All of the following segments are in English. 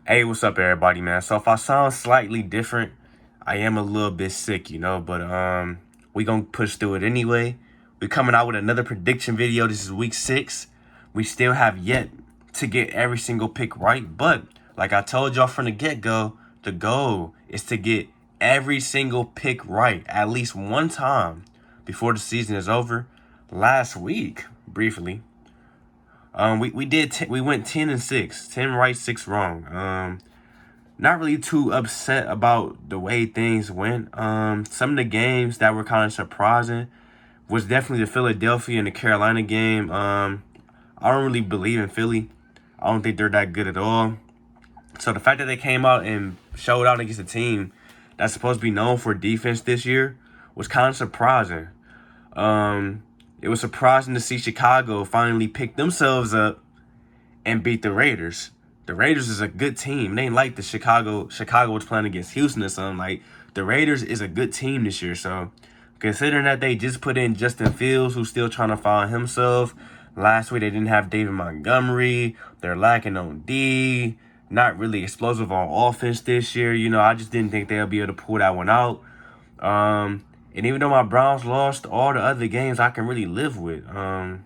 Hey, what's up, everybody, man? So if I sound slightly different, I am a little bit sick, but we gonna push through it anyway. We coming out with another prediction video. This is week 6. We still have yet to get every single pick right, but like I told y'all from the get-go, the goal is to get every single pick right at least one time before the season is over. Last week, briefly, we went 10-6, 10 right, 6 wrong. Not really too upset about the way things went. Some of the games that were kind of surprising was definitely the Philadelphia and the Carolina game. I don't really believe in Philly. I don't think they're that good at all. So the fact that they came out and showed out against a team that's supposed to be known for defense this year was kind of surprising. It was surprising to see Chicago finally pick themselves up and beat the Raiders. The Raiders is a good team. They ain't like the Chicago was playing against Houston or something. Like, the Raiders is a good team this year. So, considering that they just put in Justin Fields, who's still trying to find himself. Last week, they didn't have David Montgomery. They're lacking on D. Not really explosive on offense this year. I just didn't think they'll be able to pull that one out. And even though my Browns lost all the other games, I can really live with. I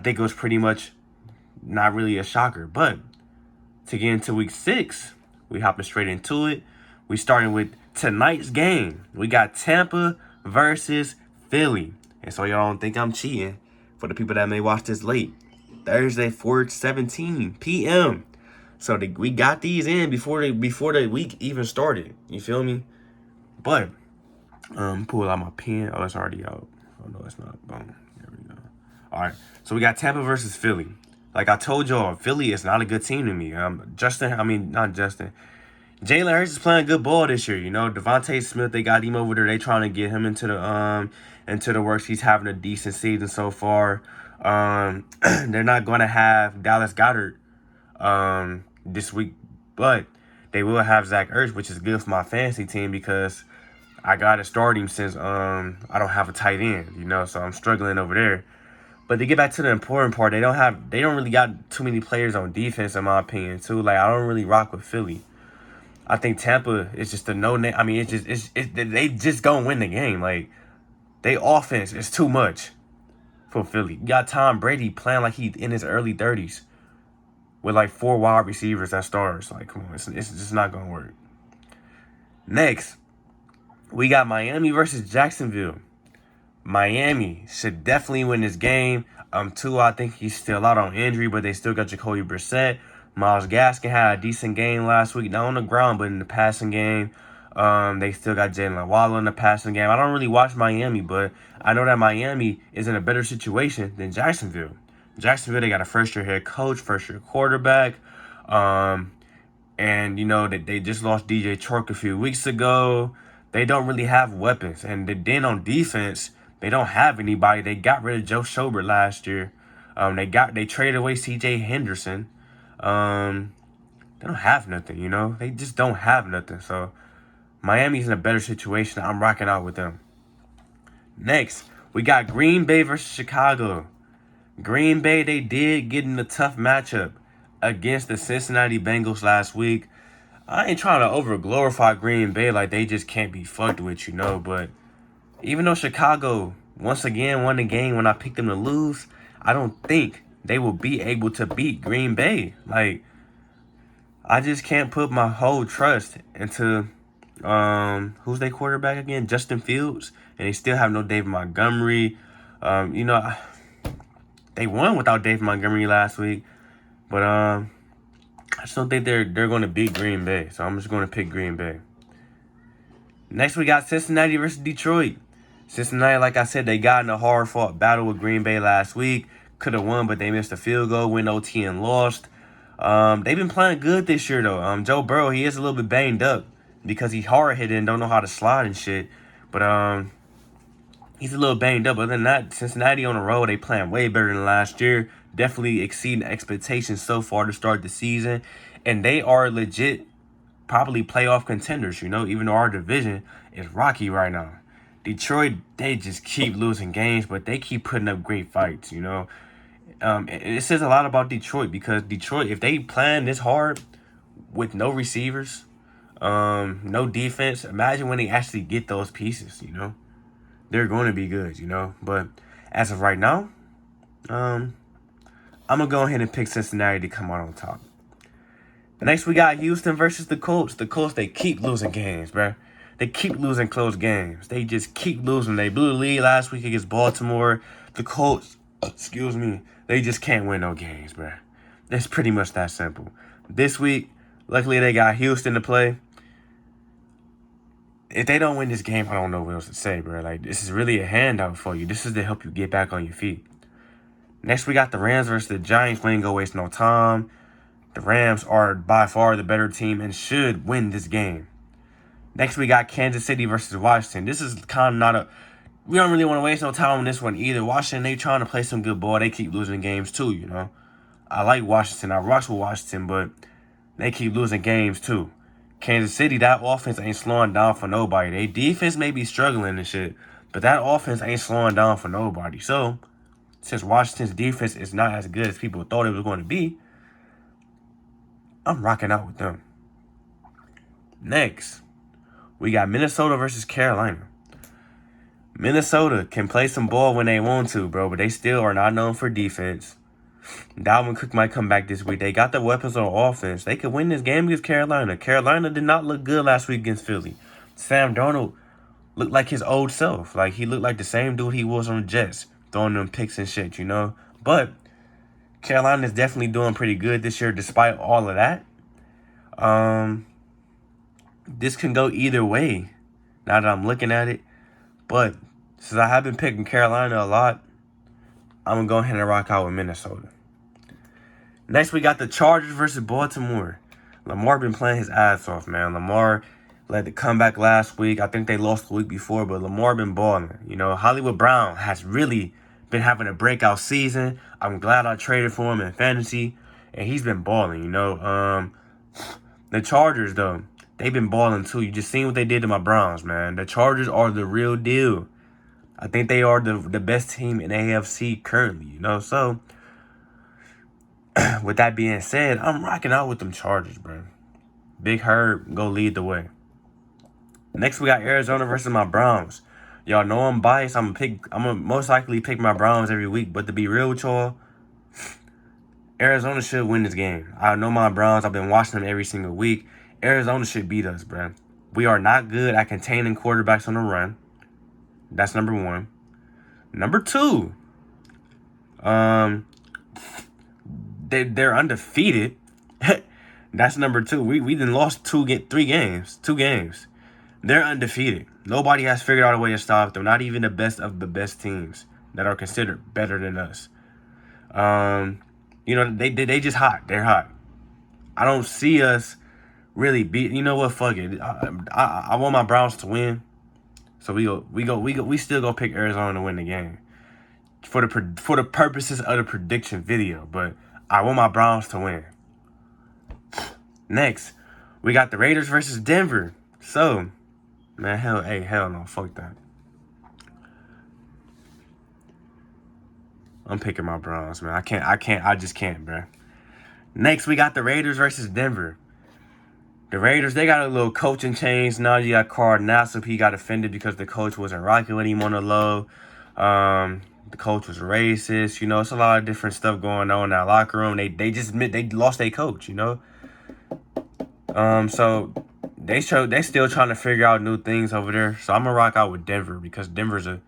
think it was pretty much not really a shocker. But to get into week 6, we hopping straight into it. We starting with tonight's game. We got Tampa versus Philly. And so y'all don't think I'm cheating, for the people that may watch this late. Thursday, 4:17 p.m. So we got these in before the week even started. You feel me? But pull out my pen. Oh, it's already out. Oh no, it's not. Boom. There we go. All right. So we got Tampa versus Philly. Like I told y'all, Philly is not a good team to me. Not Justin. Jalen Hurts is playing good ball this year. Devontae Smith, they got him over there. They trying to get him into the works. He's having a decent season so far. They're not going to have Dallas Goedert this week, but they will have Zach Ertz, which is good for my fantasy team because I got to start him since I don't have a tight end. So I'm struggling over there. But to get back to the important part, they don't really got too many players on defense, in my opinion, too. Like, I don't really rock with Philly. I think Tampa is just a no-name. I mean, they just gonna win the game. Like, they offense is too much for Philly. You got Tom Brady playing like he's in his early 30s with like 4 wide receivers that stars. Like, come on, it's just not gonna work. Next, we got Miami versus Jacksonville. Miami should definitely win this game. Tua, I think he's still out on injury, but they still got Jacoby Brissett. Myles Gaskin had a decent game last week, not on the ground, but in the passing game. They still got Jalen Waddle in the passing game. I don't really watch Miami, but I know that Miami is in a better situation than Jacksonville. Jacksonville, they got a first-year head coach, first-year quarterback. And, they just lost DJ Chark a few weeks ago. They don't really have weapons. And then on defense, they don't have anybody. They got rid of Joe Schobert last year. They traded away C.J. Henderson. They don't have nothing, They just don't have nothing. So Miami's in a better situation. I'm rocking out with them. Next, we got Green Bay versus Chicago. Green Bay, they did get in a tough matchup against the Cincinnati Bengals last week. I ain't trying to over-glorify Green Bay like they just can't be fucked with, but even though Chicago once again won the game when I picked them to lose, I don't think they will be able to beat Green Bay. Like, I just can't put my whole trust into who's their quarterback again? Justin Fields. And they still have no David Montgomery. They won without David Montgomery last week. But I just don't think they're going to beat Green Bay. So I'm just going to pick Green Bay. Next, we got Cincinnati versus Detroit. Cincinnati, like I said, they got in a hard-fought battle with Green Bay last week. Could have won, but they missed a field goal, went OT, and lost. They've been playing good this year, though. Joe Burrow, he is a little bit banged up because he's hard-hitting and don't know how to slide and shit. But he's a little banged up. Other than that, Cincinnati on the road, they playing way better than last year. Definitely exceeding expectations so far to start the season. And they are legit probably playoff contenders, even though our division is rocky right now. Detroit, they just keep losing games, but they keep putting up great fights, It says a lot about Detroit because Detroit, if they plan this hard, with no receivers, no defense. Imagine when they actually get those pieces, They're going to be good, But as of right now, I'm going to go ahead and pick Cincinnati to come out on top. Next, we got Houston versus the Colts. The Colts, they keep losing games, bro. They keep losing close games. They just keep losing. They blew the lead last week against Baltimore. The Colts, they just can't win no games, bro. It's pretty much that simple. This week, luckily, they got Houston to play. If they don't win this game, I don't know what else to say, bro. Like, this is really a handout for you. This is to help you get back on your feet. Next, we got the Rams versus the Giants. We ain't gonna waste no time. The Rams are by far the better team and should win this game. Next, we got Kansas City versus Washington. This is kind of not a... We don't really want to waste no time on this one either. Washington, they trying to play some good ball. They keep losing games too, I like Washington. I rush with Washington, but they keep losing games too. Kansas City, that offense ain't slowing down for nobody. They defense may be struggling and shit, but that offense ain't slowing down for nobody. So, since Washington's defense is not as good as people thought it was going to be, I'm rocking out with them. Next, we got Minnesota versus Carolina. Minnesota can play some ball when they want to, bro, but they still are not known for defense. Dalvin Cook might come back this week. They got the weapons on offense. They could win this game against Carolina. Carolina did not look good last week against Philly. Sam Darnold looked like his old self. Like, he looked like the same dude he was on the Jets, throwing them picks and shit, But Carolina is definitely doing pretty good this year despite all of that. This can go either way now that I'm looking at it. But since I have been picking Carolina a lot, I'm going to go ahead and rock out with Minnesota. Next, we got the Chargers versus Baltimore. Lamar been playing his ass off, man. Lamar led the comeback last week. I think they lost the week before, but Lamar been balling. Hollywood Brown has really been having a breakout season. I'm glad I traded for him in fantasy, and he's been balling, The Chargers, though, they've been balling too. You just seen what they did to my Browns, man. The Chargers are the real deal. I think they are the best team in AFC currently, So, with that being said, I'm rocking out with them Chargers, bro. Big Herb, go lead the way. Next, we got Arizona versus my Browns. Y'all know I'm biased. I'm gonna most likely pick my Browns every week. But to be real with y'all, Arizona should win this game. I know my Browns. I've been watching them every single week. Arizona should beat us, bro. We are not good at containing quarterbacks on the run. That's number one. Number two, they're undefeated. That's number two. We done lost two games. They're undefeated. Nobody has figured out a way to stop them. Not even the best of the best teams that are considered better than us. They just hot. They're hot. I don't see us really beat. You know what? Fuck it. I want my Browns to win. So we still go pick Arizona to win the game for the purposes of the prediction video. But I want my Browns to win. Next, we got the Raiders versus Denver. So, man, hell no, fuck that. I'm picking my Browns, man. I just can't, bro. Next, we got the Raiders versus Denver. The Raiders, they got a little coaching change. Now you got Cardinals. He got offended because the coach wasn't rocking with him on the low. The coach was racist. It's a lot of different stuff going on in that locker room. They just admit they lost their coach, So they still trying to figure out new things over there. So I'm going to rock out with Denver because Denver's a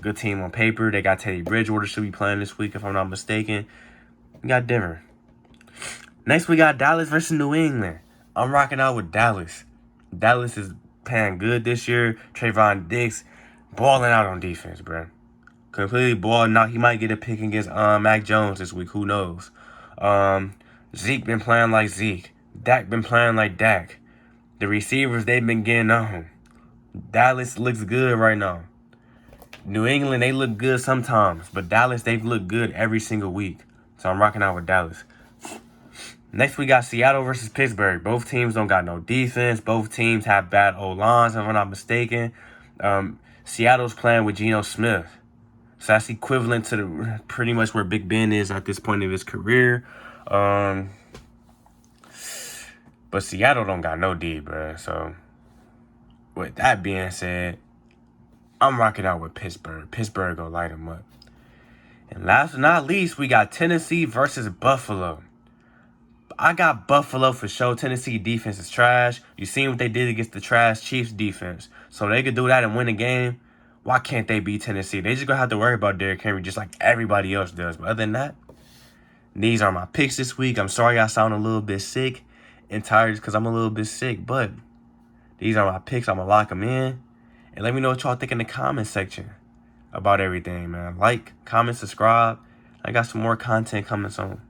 good team on paper. They got Teddy Bridgewater should be playing this week if I'm not mistaken. We got Denver. Next, we got Dallas versus New England. I'm rocking out with Dallas. Dallas is playing good this year. Trayvon Diggs balling out on defense, bro. Completely balling out. He might get a pick against Mac Jones this week. Who knows? Zeke been playing like Zeke. Dak been playing like Dak. The receivers, they've been getting on. Dallas looks good right now. New England, they look good sometimes. But Dallas, they've looked good every single week. So I'm rocking out with Dallas. Next, we got Seattle versus Pittsburgh. Both teams don't got no defense. Both teams have bad O-lines, if I'm not mistaken. Seattle's playing with Geno Smith. So that's equivalent to pretty much where Big Ben is at this point of his career. But Seattle don't got no D, bro. So, with that being said, I'm rocking out with Pittsburgh. Pittsburgh gonna light them up. And last but not least, we got Tennessee versus Buffalo. I got Buffalo for sure. Tennessee defense is trash. You seen what they did against the trash Chiefs defense. So they could do that and win a game. Why can't they beat Tennessee? They just gonna have to worry about Derrick Henry just like everybody else does. But other than that, these are my picks this week. I'm sorry I sound a little bit sick and tired because I'm a little bit sick. But these are my picks. I'm gonna lock them in. And let me know what y'all think in the comment section about everything, man. Like, comment, subscribe. I got some more content coming soon.